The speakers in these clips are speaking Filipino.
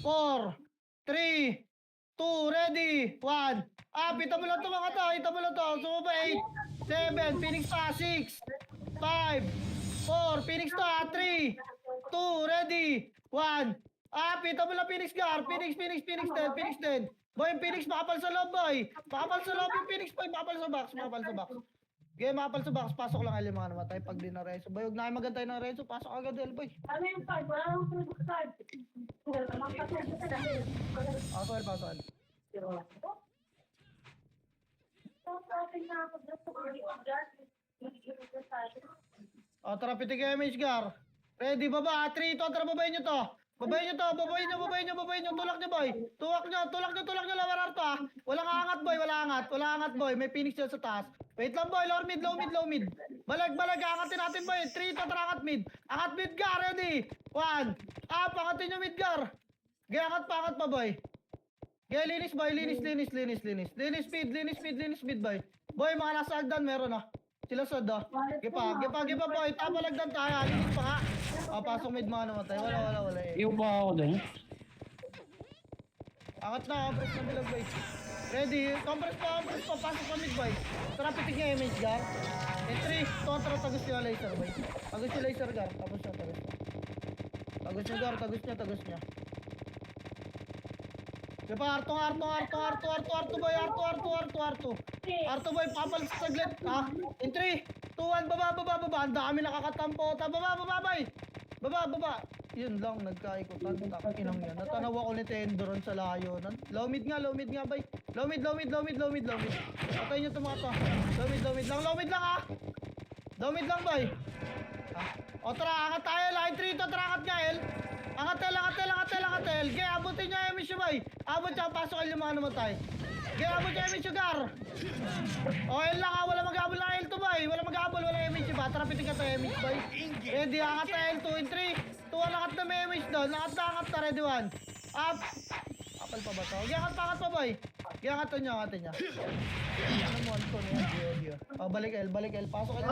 4, 3, 2, ready, 1. Ita mo lang to mga to, ita mo lang to. Sumaba 8, 7, Phoenix pa, 6, 5, 4, Phoenix to 3, 2, ready, 1. Ita mo lang Phoenix Gar, Phoenix 10, Phoenix 10. Boy, yung Phoenix makapal sa loob, boy. Makapal sa loob yung Phoenix, boy. Makapal sa box, makapal sa box. Okay, makapal sa box. Pasok lang yung mga namatay pag di na Renzo. Boy, huwag na kayo magantay ng Renzo. Pasok agad, boy. Ano yung card? Wala akong sunod sa card. Pasok. Tara, pitik yung image, Gar. Ready, baba. 3 to, tara, babayin nyo to. Babayin nyo. Tulak nyo, boy. Tulak nyo, lawarar to, Walang angat, boy. May Phoenix dyan sa taas. Wait lang, boy. Low mid. Balag. Angatin natin, boy. 3 to, tara, angat mid. Angat mid, Gar. Ready. 1. Angatin nyo mid, Gar. Angat pa, boy. Linis, boy. Linis speed, boy. Boy, mga nasa agdan, meron, Sila sad, Gipa, boy. Tama lagdan tayo, linis pa, nga. Pasok mid mga namatay. Wala. Yung pa ako dun. Angat na, compress na bilag, boy. Ready, compress pa. Pasok pa mid, boy. Tara, pitik niya image, Gar. In 3, tara, tagus niya laser, boy. Tagus niya laser, Gar. Tagus niya. Tagus niya, Gar. Tagus niya. Diba, Arto, boy. Arto, boy, papal sa saglit. In 3, 2, 1, baba. Ang dami nakakatampo. Baba, boy. Baba. Yun lang, nagkaikutan. Takinang yan. Natanaw ako ni Tendoron sa layo. Low mid nga, boy. Low mid. Patay nyo ito mga to. Low mid lang, Low mid lang, boy. Tara, angat tayo. Line 3 to, tara, angat nga, El. Angat tel. Gaya, abutin nyo yung mission, boy. Abot siya, pasok yung mga namatay. Gaya, abot yung mission, Gar. El lang, wala mag-abol na El to, boy. Wala yung mission ba? Tara, pitik ka sa mission, boy. Ready, angat na El 2 in 3. 2, angat na may mission doon. Angat na, ready 1. Up. Apal pa ba to? Gaya, angat pa, boy. Gaya, angatin nyo. Ano mo, Anton, yan. Balik El. Pasok El.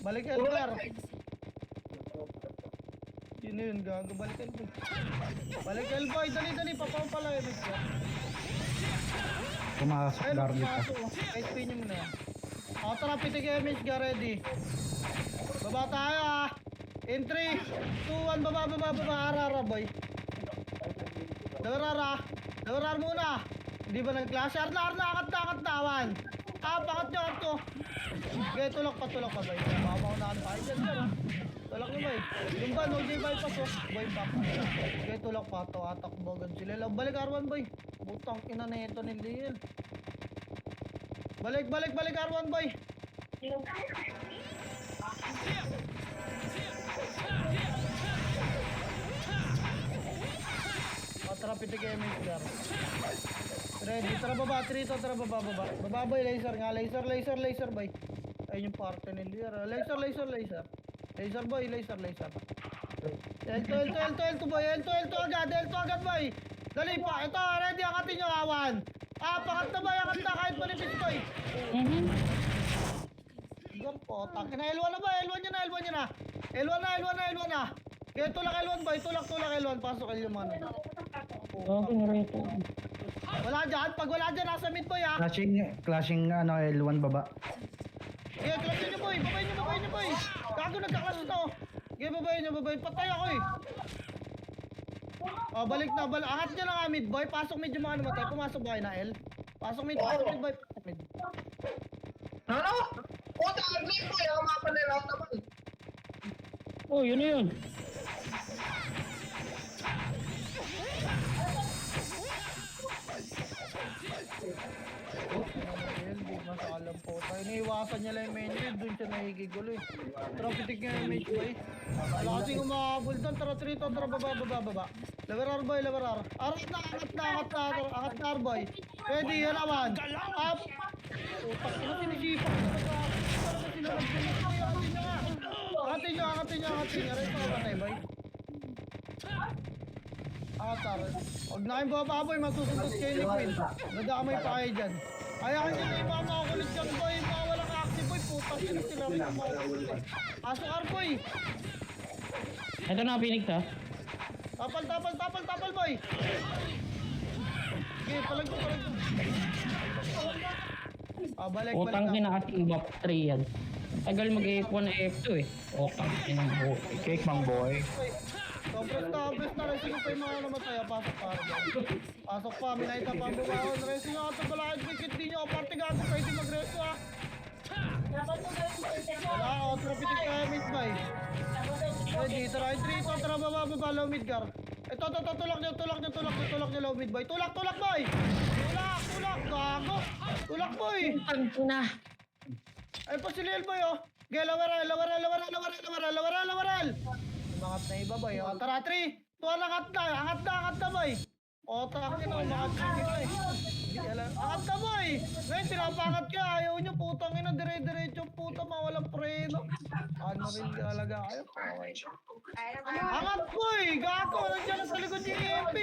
Balik El, Gar. Sino yun, gago? Balik El, boy. Dali. Papaw pala yung mix, Pumasok Gar dito. Kahit pin nyo muna yan. Tara, pitik yung image, Gar. Ready. Baba tayo, In 3, 2, 1, baba. Arara, boy. Dawarar muna. Hindi ba nag-clash? Arna, angat na. 1. Pangat nyo, Arto. Okay, tulak pa, boy. Mamaunaan tayo dyan, Tulak nyo, boy. Yung ba, no J bypass, boy, back. Okay, tulak pa to. Atakbo agad sila. Balik, R1, boy. Butang ina na ito ni Liel. Balik, R1, boy. Tara, pitik yung image, Gar. Ready, tara baba, 3 to, tara baba. Baba, boy, laser nga, laser, boy. Ayun yung parte ni Lier. Laser. Laser, boy, laser. L2, boy, L2 agad, boy. Dali pa, ito, ready, angatin nyo, awan. Pangat na, boy, angat na, kahit manipis, boy. Gar po, takin na, L1 na, boy, L1 nyo na. L1 na. Kaya tulak L1, boy, tulak L1, pasok L1 man. Okay, narito. Wala dyan, pag wala dyan, nasa mid, boy, Clashing L1 baba. Okay, klasin nyo, boy. Babayin nyo, boy. Gago, nagkaklas to. Okay, babayin nyo. Patay ako, balik na. Angat nyo lang, mid, boy. Pasok mid yung mga namatay. Pumasok ba kayo na, L? Pasok mid, boy. Pasok mid. Ano? Dami po. Yung mapa nila naman. Yun na yun. Di masalam po tayo. Iniiwasan niya lang yung main lead. Doon siya nahigigulo, Tara, pitik nyo yung mage, boy. Wala kasing umahabol doon. Tara, 3 to. Tara, baba. Leverar, boy. Angat na, boy. Ready, yun naman. Up. Utak na, sinisipak. Angatin nyo. Rito ka patay, boy. Tara. Huwag na kayong bababoy. Masusunod kayo ni Queen. Nadamay pa kayo dyan. Ayaw nyo na yung mga makukulit dyan, boy. Mga walang active, boy. Putang ina sila rin ang makukulit. Pasok, boy. Ito na, Phoenix ha. Tapal, boy. Okay, palag ko. Balik Utang na. kinakatibap 3 yan. Tagal mag-F1 na F2 eh. Utang kinang Cake mang boy. Compress na. Racing ko pa yung mga namatay. Pasok pa. Minaita pa ang bumahon. Racing ako sa balakid. Wicked din nyo. Parte gago. Pwede mag-reso ha. Wala ako. Trapitik kaya mid-buy. Ready. Tara. Entry ito. Tara baba. Low mid-gar. Ito. Tulak nyo. Low mid-buy. Tulak boy. Tulak. Gago. Tulak boy. Utang na. Ay pa si Lil boy oh. Okay, lawaral. Mangat na iba boy. Oh, tara 3. Tuwa angat na boy. O taka nyo mangat na iba eh. Angat na boy. Ngayon pinapangat ka. Ayaw nyo putang ina. Dire-diretso puta mawalang preno. Ano rin talaga kayo. Angat boy. Gago. Nandiyan na sa likod ni EMP.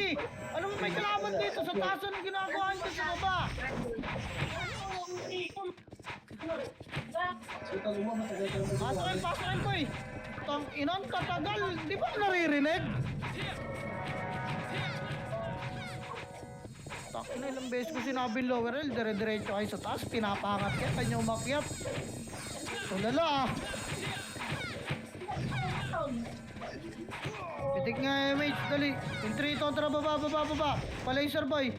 Ano mo may kalaban dito? Sa taas ang ginagawa nyo sa baba. Pasok boy. Tang inan katagal. Di ba naririnig? Tak na ilang beses ko sinabi lower L. Dire-diretso kayo sa taas. Pinapangat kayo. Kanya umakyat. Tulala ah. Pitik nga MH. Dali. Entry ito. Tara baba. Pa-laser boy.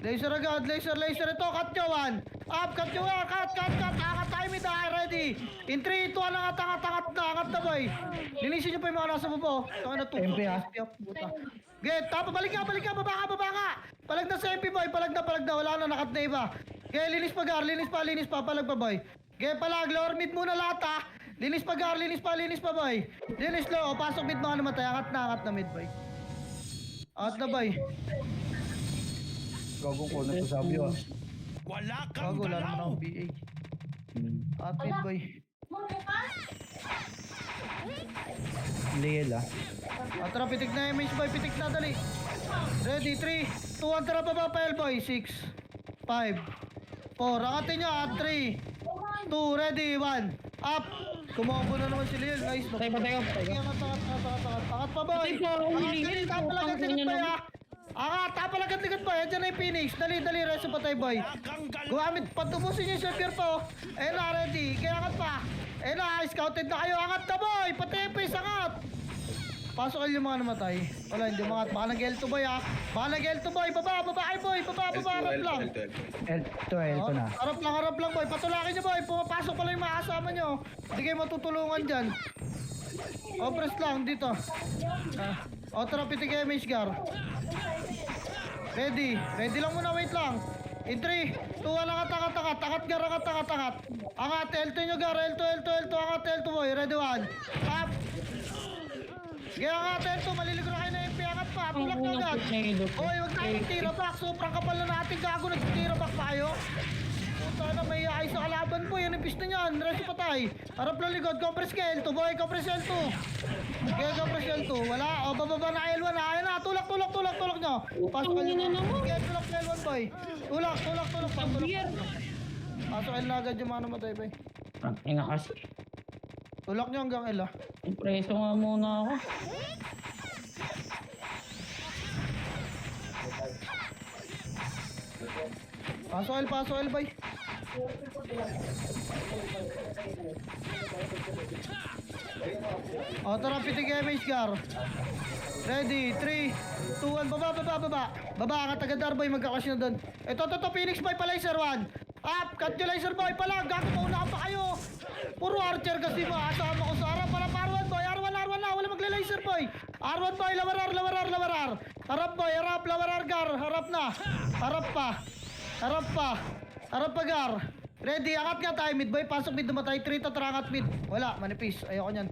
Laser agad. Laser. Ito. Cut nyo 1. Up, cut nyo. Cut. Angat tayo mid. Ready. In 3, 2, angat na boy. Linisin nyo pa yung mga nasa baba. Tanga na to. MP, ha? Get, balik ka. Baba ka. Palag na sa MP boy. Palag na. Wala na, nakat na iba. Get, linis pa. Palag pa boy. Get, palag. Lower mid muna lahat ha. Linis pa boy. Linis low. Pasok mid mga namatay. Angat na mid boy. Angat na boy. Gagong ko na sa sabyo ah. Wala kang Bago lang naman galaw. ang BA. Angat mid boy. Liel ah. Tara, pitik na image boy, pitik na, dali. Ready, 3, 2, 1, tara baba pa boy, 6, 5, 4, angatin nyo, 3, 2, ready, 1, up. Kumombo na naman si Lil, nice. Patay ko. Angat pa boy. Patay ko, Angat, tapalagat likod boy ha. Angat, tapalagat likod boy, andyan na yung Phoenix. Dali, reso patay boy. Gumamit, patubusin nyo yung severe pa oh. Ayun na, ready, kaya angat pa. Ayun na, scouted na kayo, angat na boy, patipis, angat. Pasok kayo yung mga namatay. Wala, hindi mga. Baka nag-L2 boy ha. Baba kayo boy. Harap lang. Ito na. Harap lang boy. Patulakin nyo boy. Pumapasok pala yung mga kasama nyo. Hindi kayo matutulungan dyan. Press lang dito. Tara, pitik kayo Mishgar. Ready lang muna, wait lang. In 3, 2, 1, angat. Angat, L2 nyo gar. L2, angat L2 boy. Ready 1. Up. Kaya nga, Tento, maliligo na kayo na MP. Angat pa, tulak na agad. Oy, huwag tayo magtira back. Sobrang kapal na natin. Gago, nagtira back pa kayo. Puta na, may ayos sa kalaban po. Yan ang pista niyan. Reso patay. Harap lang likod. Compress ka L2, boy. Compress L2. Kaya compress L2. Wala. Bababa na L1. Ayun na. Tulak nyo. Pasok kayo. Kaya tulak na L1, boy. Tulak. Pasok L na agad yung mga namatay, boy. Ina kasi. Tulak nyo hanggang L, ah. Preso nga muna ako. Pasok L, boy. Tara, pitik MH gar. Ready, 3, 2, 1, baba. Baba, angat agad Darboy, magkakasya na doon. Ito, Phoenix boy, pa-laser 1. Up, cut yung laser boy, pala, gago, mauna ka pa kayo. Puro archer kasi mo, asama ko sa harap, para R1 boy, R1 na, wala magle-laser boy. R1 boy, lawarar. Harap boy, lawarar gar, harap na. Harap pa gar. Ready, angat nga tayo mid boy, pasok mid namatay, 3 tatarangat mid. Wala, manipis, ayoko nyan.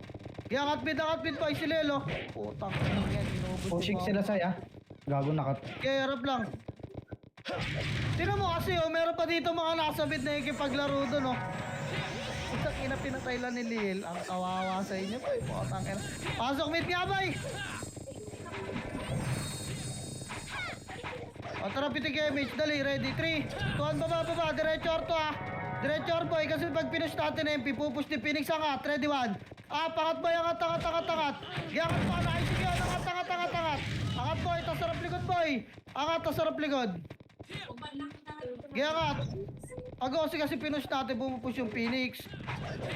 Angat mid boy, si Lelo. Putang ina yan, binubod. Pushing sila saya. Gago nakat. Okay, harap lang. Tingnan mo kasi meron pa dito mga nasa mid na ikipaglaro doon oh. Isang ina pinatay lang ni Lil. Ang kawawa sa inyo boy. Putang ina. Pasok mid nga boy. Tara, pitik image. Dali, ready. 3, 2, 1, baba. Diretso orto ah. Diretso orto boy. Kasi pag pinush natin MP, pupush ni Phoenix angat. Ready 1. Angat boy, angat. Giangat pa, nice, sige, angat. Angat boy, tas sarap likod boy. Angat, tas sarap likod. Giangat. Agosi kasi pinush natin, bumupush yung Phoenix.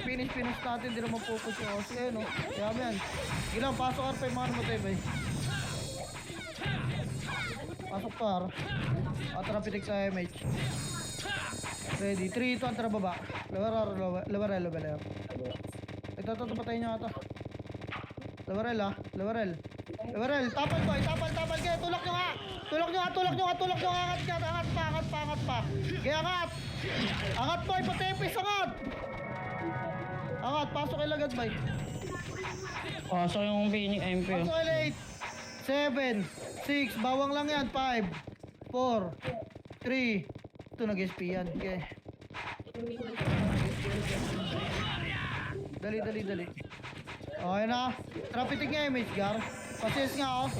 Pinush natin, di naman pupush yung Osi, no? Kaya mo yan. Gilang, pasok ar pa yung mga namatay ba eh. Pasok par. Atara pitik sa MH. Ready, 3, 2, antara baba. Lawarel. Ito, patayin niya ata. Lawarel. Tapal boy, tapal. Kaya tulak nyo nga. Angat pa. Kaya angat. Angat boy, patepis, angat. Angat, pasok kay lagad boy. Pasok yung Phoenix MP. Pasok kay 8, 7, 6, bawang lang yan. 5, 4, 3, ito nag-SP yan. Okay. Dali. Okay na. Trapitik nga image, Gar. Pasis nga, oh.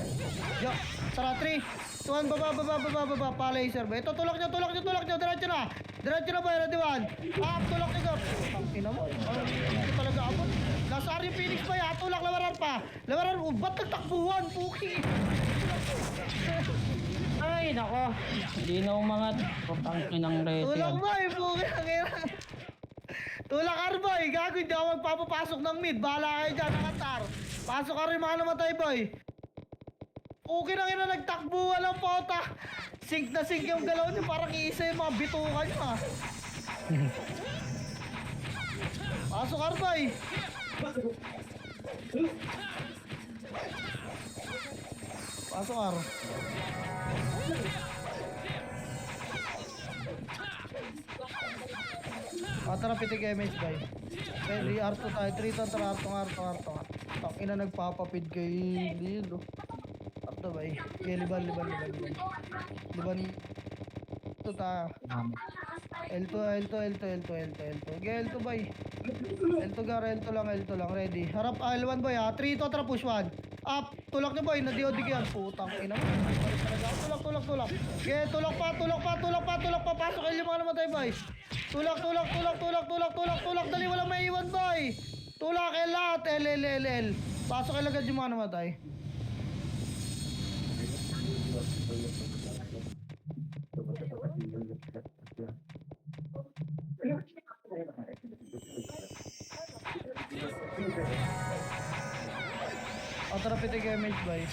Tara, 3, 2, 1, baba. Pa-laser ba? Ito, tulak nyo. Diretso na ba? Ready, 1. Tulak nyo, Gar. Ina mo. Hindi talaga abot. Nasa yung Phoenix ba ya? Tulak, lawaran pa. Ba't nagtakbuhan? Puki. Ay, nako. Hindi na umangat. Putang inang rete Tulak yan. ba eh, puki. Tulak Arboy, gago, hindi ako magpapapasok ng mid. Bahala kayo dyan, nakatar. Pasok ka rin, mga namatay boy. Okay na ina, nagtakbo, walang pota. Sink na sink yung galaw niyo, parang iisa yung mga bitukan niyo ah. Pasok Arboy. Pasok Ar. Tara, pitik MH boy. Ready, R2 tayo. 3 to, tara, R2. Tak ina, nagpapapid kay Lilo. R2 boy. Okay, liban. Ito ta. L2. Okay, L2 boy. L2 lang. Ready. Harap, L1 boy ha. 3 to, tara, push 1. Up. Tulak niyo boy. Nadiyodig yan. Putang ina. Tulak. Okay, tulak pa. Pasok kayo yung mga namatay boy. Tulak. Dali, walang maiwan boy. Tulak, lahat. L. Pasok kayo agad yung mga namatay. Tara, pitik image boy.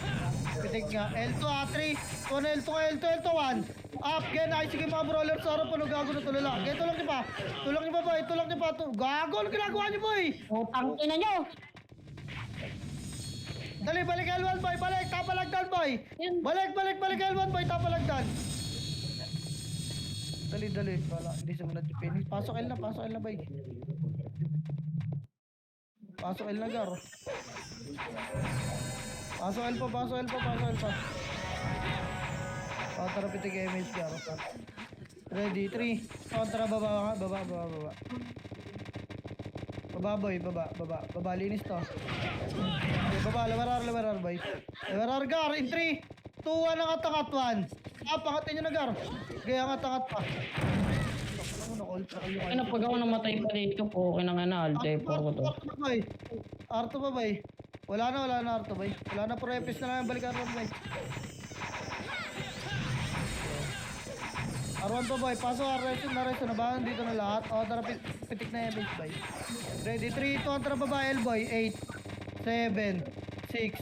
Pitik nga. L2 ha, 3. L2, 1. Up, gen. Ay, sige mga brawler. Sa harap, ano gago na tulala. Okay, tulak niyo pa boy. Gago, ano ginagawa niyo boy? Putang ina nyo. Dali, balik L1 boy. Balik, tapalagdan boy. Balik L1 boy. Tapalagdan. Dali. Wala, hindi sumunod yung Phoenix. Pasok L na boy. Pasok L na, Gar. Pasok L pa. Tara, pitik image, Gar. Ready, 3. Tara, baba. Baba boy, baba. Linis to. Okay, baba, lawarar boy. Lawarar, Gar. In 3, 2, 1, angat 1. Pangatin nyo na, Gar. Okay, angat pa. Ano pag ako namatay pa dito po, okay na nga na, alte po ko to. R2 pa boy. Wala na R2 boy. Wala na, pro epis na lang, balik R1 boy. R1 pa boy, pasok R1 na ba? Dito na lahat. Tara, pitik na image boy. Ready, 3, 2, tara baba L boy. 8, 7, 6,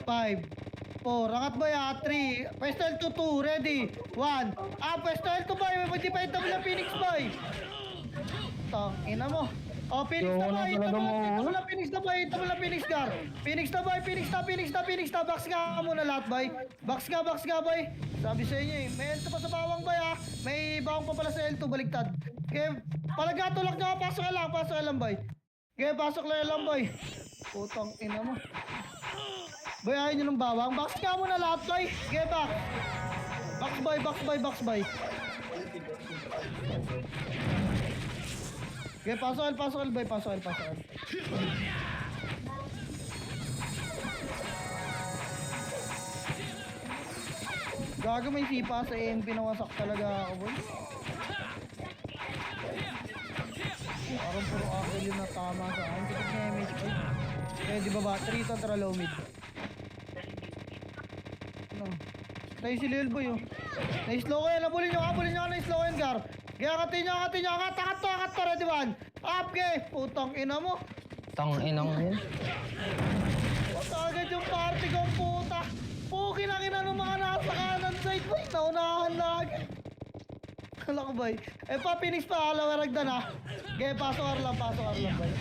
5, 4. Angat boy ha, 3. Pwesto L2, 2. Ready, 1. Pwesto L2 boy. Hindi pa ito lang Phoenix boy. Ina mo. Phoenix na boy. Ito mo lang Phoenix na boy. Gar. Phoenix na. Box ka muna lahat boy. Box ka boy. Sabi sa inyo eh. May L2 pa sa bawang boy ha. May bawang pa pala sa L2. Baliktad. Okay. Palagkatulak nyo. Pasok ka lang boy. Okay, pasok lang boy. Putang ina mo. Boy, ayaw nyo ng bawang. Box ka muna lahat boy. Okay, back. Box boy. Okay, pasok L boy. Gago, may sipa sa ANP na wasak talaga ako boy. Parang puro akil yung natama sa akin. Pitik niya image ko. Ready ba ba? 3 contra low mid. Ano? Tayo si Lil Boy oh. Na-slow ko yan. Abulin nyo. Na-slow ko yan, Gar. Kaya katin nyo. Angat to. Ready one. Up, okay. Putang ina mo. Tang inang yun. Puta agad yung party ko, puta. Pukin ang ina ng mga nasa kanan side, boy. Naunahan lagi. Kala ko, boy. Eh, pa, Phoenix pa. Alawaragdan, ha. Okay, pasok ar lang, boy.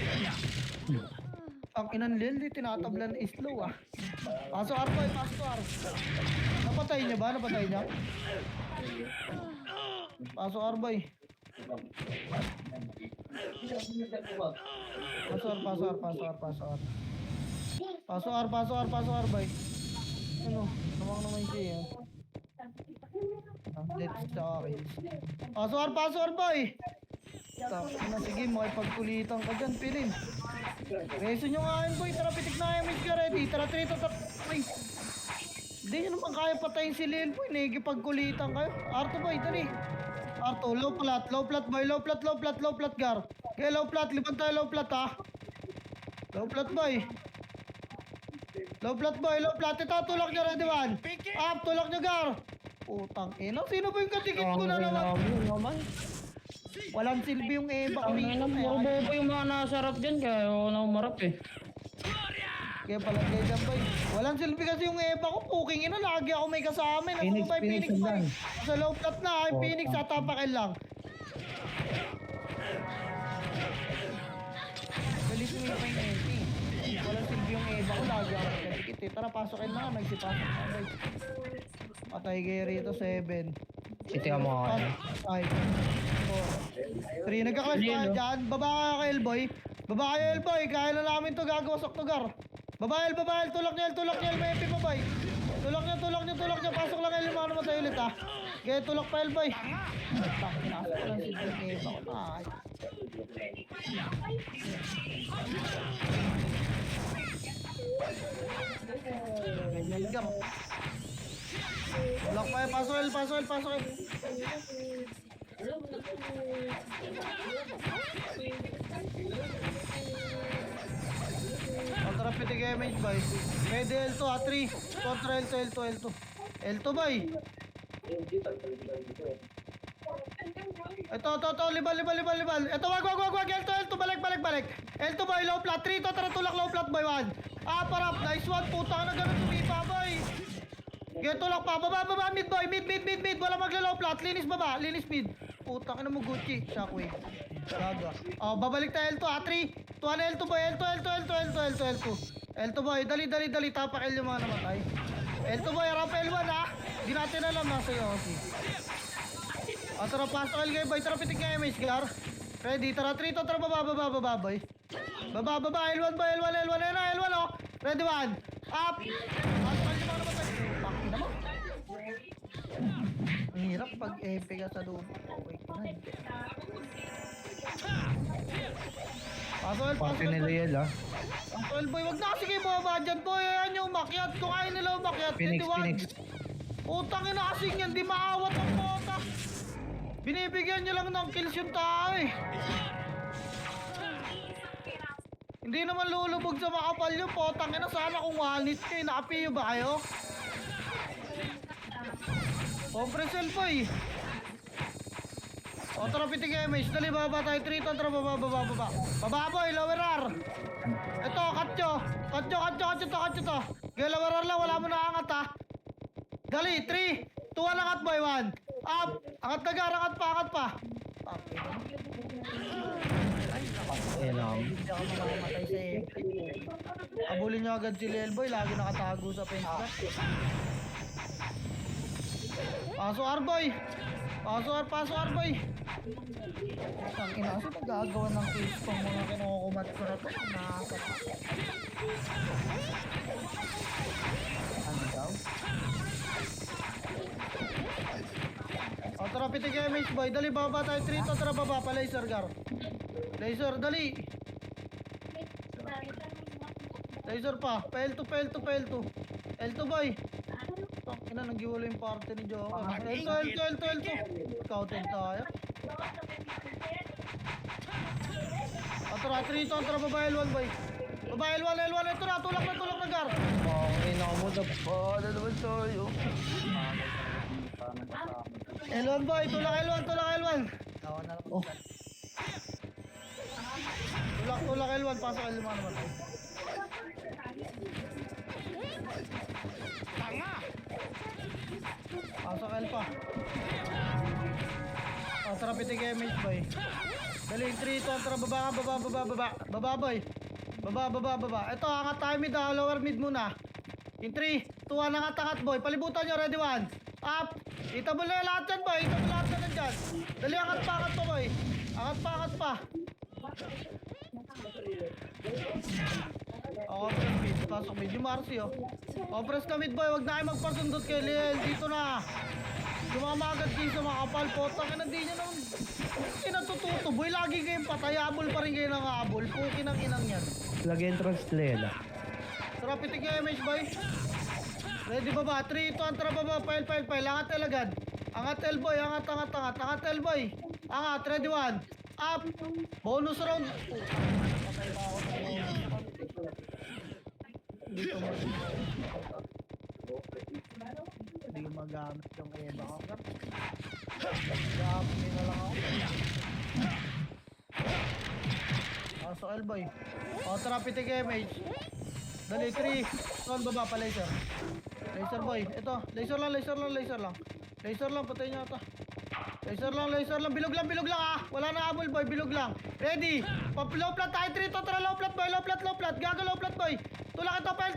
Ang inan Lil, di tinatablan is slow, ah. Pasok ar, boy. Pasok ar. Napatay niya ba? Pasok ar, boy. Pasok ar, boy. Ano? Namang naman siya, yan. Let's start. Pasok ar, boy. Sige, makipagkulitan ka dyan, Pilin. Reso nyo nga yun, boy. Tara, pitik na image ka ready. Tara, trito. Ay. Hindi nyo naman kaya patayin si Lil, boy. Nagipagkulitan kayo. Arto, boy, dali. Arto, low plat, boy. Low plat, Gar. Okay, low plat. Liban tayo, low plat, ha. Low plat, boy. Low plat. Ito, tulak nyo, ready one. Up, tulak nyo, Gar. Putang ina. Sino ba yung katikit ko na naman? Walang silbi yung Eva. Ang ina, puro bobo yung mga nasarap dyan. Kaya ako na umarap eh. Kaya palagay dyan, boy. Walang silbi kasi yung Eva ko. Puking ina, lagi ako may kasama. Phoenix, Phoenix, boy. yan. Sa low plat na, ay Phoenix at tapakin lang. Galit mo yung Eva. Walang silbi yung Eva ko, lagi ako nagkadikit eh. Tara, pasokin na, nagsipasok na, boy. Patay kayo rito, 7. Ito yung mga ano. 5, 4, 3. Nagka-clash pa dyan. Baba ka Elboy. Kaya na namin to gagawasak to, Gar. Babael. Tulak niya. May epic pa, boy. Tulak niya. Pasok lang El. Lumano mo tayo ulit, ha. Kaya tulak pa, Elboy. Tak, pinasok ko lang si Eva ko. Ay. Ganyan, Gar. Tulak pa, pasok El. Kontra pitik image, boy. Pwede L2, ha, 3. Kontra L2. Boy. Ito, libal. Ito, wag. L2, balik. L2, boy, low plat. 3, tara, tulak, low plat, boy, 1. Parap, nice one, puta na ganun tumipa, boy. Kaya tulak pa, baba, mid, boy, mid. Wala magla-low plat, linis mid. Puta ka na mo, Gucci. Shockwave. Gaga. Babalik tayo L2, ha, 3. 2 L2, boy, L2, boy, dali, tapakil yung mga namatay. L2, boy, ramp L1, ha. Di natin alam, nasa iyo, okay. Tara, pasok L kayo, boy, tara, pitik nga image, Gar. Ready, tara, 3 to, tara, baba, boy. Baba, L1, boy, L1, oh. Ready, 1. Up. Pasok L yung mga namatay. Paki naman. Ang hirap pag epic ka sa loob. Okay, Party nila yan, ha. Pasok boy, wag na kasi kayo baba dyan, boy. Ayan yung umakyat. Kung ayaw nila umakyat, Phoenix. Utang ina kasing yan, di maawat ang bota. Binibigyan nyo lang ng kills yung tao, eh. Hindi naman lulubog sa makapal yung potang ina. Sana kung one hit kayo, nakapiyo ba kayo? Compressel, boy. Tara, pitik image. Dali, baba tayo. 3 to, tara, baba. Baba, boy, lower R. Ito, katyo to. Kaya lower R lang, wala mo na angat, ha. Dali, 3, 2, 1, angat, boy, 1. Up, angat pa. Ayan ako. Hindi ako mamamatay sa epic. Abulin nyo agad si Lil Boy, lagi nakatago sa fence back. Pasok R, boy. Ang ina kasi nagagawa ng kills pang mga kinukumat ko na to. Nasa pa. Ano daw? Tara, pitik image, boy. Dali, baba tayo 3 to. Tara, baba pa, laser, Gar. Laser, dali. Laser pa. L2, L2, L2. L2 boy. Ina, nag-iwala yung party ni Joker. L2, L2, L2, L2. Scouted tayo. Atara, 3 to, atara, baba L1 boy. Baba L1, L1, ito na, tulak na Gar. Ina mo na pa. Ano naman tayo? L1 boy, tulak L1. Oh. Tulak L1, pasok L1 naman. Tanga! Pasok L pa. Tara, pitik image boy. Dali, 3 to, tara, baba. Baba boy. Baba. Ito, angat tayo mid, lower mid muna. In 3, 2, 1, angat boy. Palibutan nyo, ready 1. Up. Itabol na yung lahat yan boy. Itabol lahat na dyan. Dali, angat pa boy. Angat pa. Press mid. Pasok mid. Yung Marcy press na mid boy. Huwag na kayo magpasundot kay Liel. Dito na. Sumama agad kayo sa mga kapal. Potang ina, di nyo naman kinatututo boy. Lagi kayong patay. Abol pa rin kayo ng abol. Pukin ang inang yan. Lagyan Translela. Sarap itig yung image boy. Ready baba. 3, 2, tara baba. Pile. Angat L agad. Angat L boy. Angat. Angat L boy. Angat. Ready 1. Up. Bonus round. Patay pa ako. Dito mo. Hindi magamit yung Eva ko. Gamit na lang ako. Pasok L boy. Tara pitik image. Dali 3. Ton baba pa laser. Laser boy. Ito. Laser lang. Laser lang. Patay niya ito. Laser lang. Bilog lang Wala na abol boy. Bilog lang. Ready. Low plat tayo. 3 to. Tara low plat boy. Low plat. Gago low plat boy. Tulak ito. Pel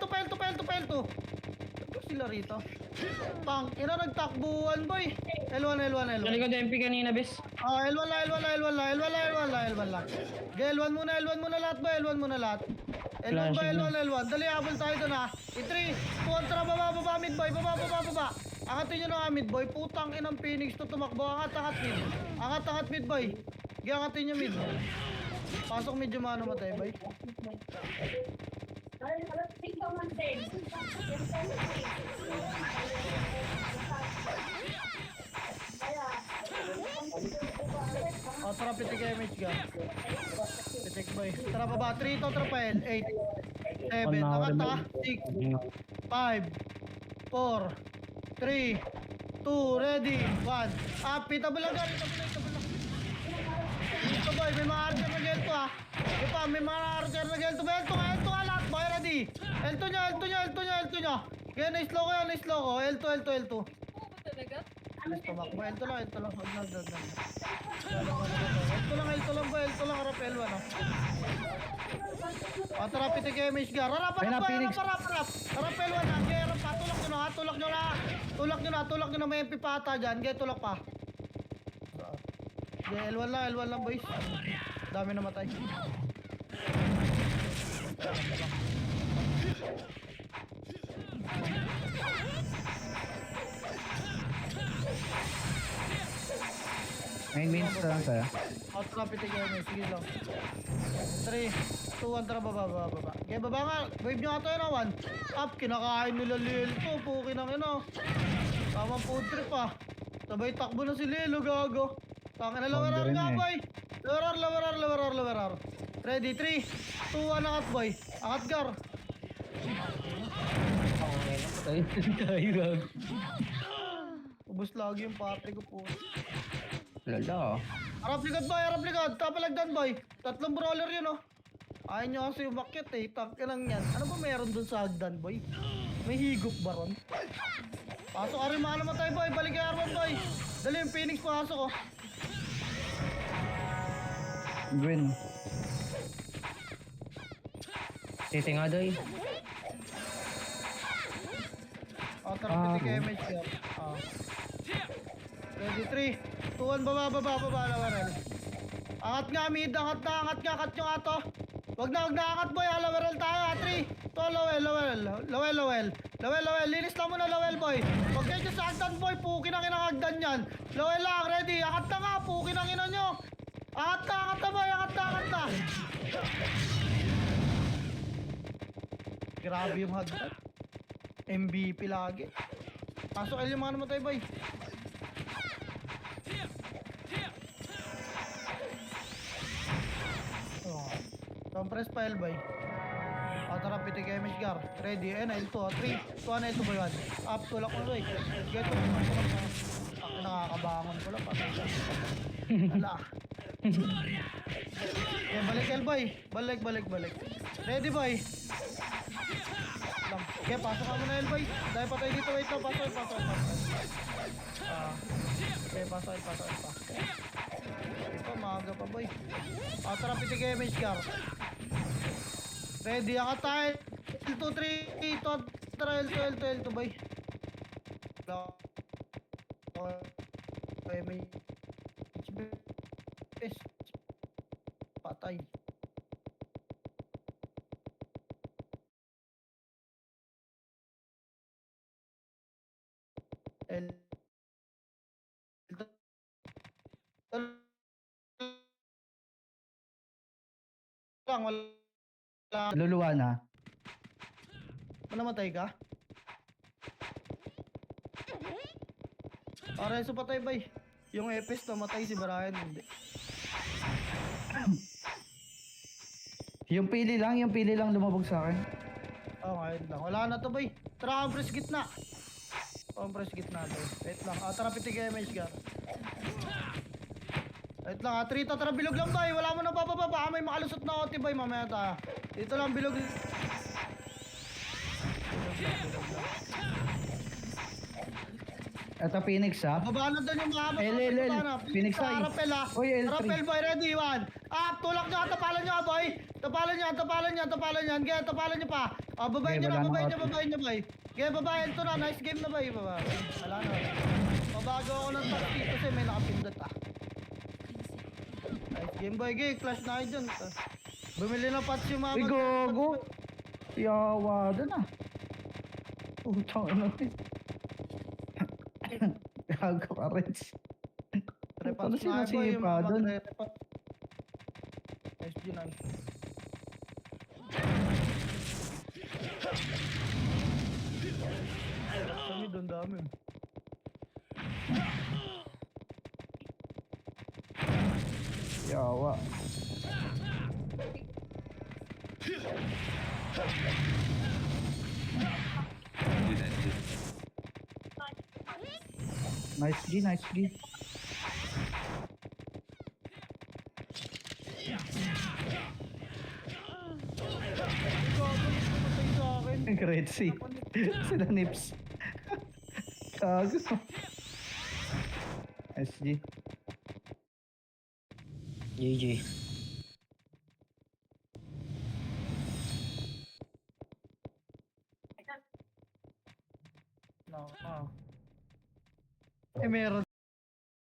to. Ito sila rito. Pang. Ina nagtakbuhan boy. L1. Nalikod MP kanina, bes. L1 lang. L1 muna lahat boy. L1 L1. Dali, habol tayo doon ha. In 3, 2, tara, baba, mid boy. Baba. Angatin nyo na nga mid boy. Putang inang Phoenix to tumakbo. Angat mid. Angat mid boy. Angatin nyo mid. Pasok mid yung mga namatay boy. Tara, pitik image ka. Pitik boy. Tara baba, 3 to, tara pa 8, 7, angat ha, 6, 5, 4, 3, 2, ready, 1. Pitable lang. Dito boy, may mga archer na gelto ha. May mga archer na gelto. L2 nga lahat boy, ready. L2 nyo. Kaya na-slow ko. L2. Alis tumakbo. L2 lang. L2 lang boy. L2 lang. Harap L1 ha. Tara, pitik image ka. Harap boy. Harap L1 ha. Kaya harap pa. Tulak nyo na. May MP pa ata dyan. Kaya tulak pa. L1 lang boys. Dami namatay. Main means lang sa'yo. Tara, pitik image. Sige lang. 3, 2, 1, tara, baba. Okay, baba nga. Wave nyo ata yun ha, 1. Up, kinakain nila Lil to. Pukin ang ino. Tamang food trip ha. Sabay takbo na si Lilo, gago. Tangin na lower R nga, boy. Lower R. Ready, 3, 2, 1, angat boy. Angat Gar. Ubus lagi yung party ko po. Lala. Harap likod. Tapalagdan boy. 3 brawler yun oh. Ayaw nyo kasi umakyat eh. Tangka lang yan. Ano ba meron dun sa hagdan boy? May higop ba ron? Pasok ka rin mga namatay boy. Balik kay R1 boy. Dali yung Phoenix pasok oh. Green. Titi nga doy. Tara, pitik image ka. Ready, 3, 2, 1, baba, lawaran. Angat nga, mid, angat nyo nga to. Wag na, angat boy, lawaran tayo, 3, 2, lowel, linis lang muna, lowel boy. Wag kayo sa hagdan boy, pukin ang inang hagdan yan. Lowel lang, ready, angat na nga, pukin ang ina nyo. Angat na boy, angat na. Grabe yung hagdan. MVP lagi. Pasok L yung mga namatay, boy. Oh. Compress pa L, boy. Tara, pitik image gar. Ready, N, L2, 3, 2, N, L2, boy, 1. Up, tulak mo, boy. Get to. Nakakabangon ko lang. Patay ka. Ala. Okay, balik L, boy. Balik. Ready, boy. Lang. Okay, pasok ka muna L, boy. Dahil patay dito, wait lang. Pasok. Okay, pasok. Okay pa, maaga pa, boy. Tara, pitik image gar. Ready, ang tayo. L2, 3, 2, tara, L2, boy. Okay, may patay. L lang, wala. Luluwa na. Namatay ka? Areso patay bay. Yung Epes namatay, si Brian hindi. Yung pili lang lumabog sa akin. Oh, ngayon lang. Wala na to bay. Tara, compress gitna. Compress gitna bay. Wait lang. Tara, pitig image gar. Wait lang, Trito, tara, bilog lang bay. Wala mo na bababa. Baka may makalusot na OT bay mamaya ta. Dito lang, bilog. Ito Phoenix ha. Baba na doon yung mga L. Phoenix eye. Rapel ha. Oy, L3. Rapel boy, ready, one. Tulak nyo, tapalan nyo boy. Tapalan nyo. Kaya tapalan nyo pa. Babayin Okay, nyo na, wala babayin na nyo boy. Kaya babayin to na, nice game na boy. Wala na. Mabago ako ng takti kasi may nakapindot ah. Nice game boy, gay. Clash na kayo dyan. Bumili ng patch yung mga Uy, gogo. Yawa doon ah. Utang ano eh. Gago ka rin. Repat Ano na boy, yung sinasipa mga doon? repat. Nice G9. Kami doon dami. Yawa. Nice G. Patay sa akin. Great C. Sila Nips. Gago. SG. GG. No. Meron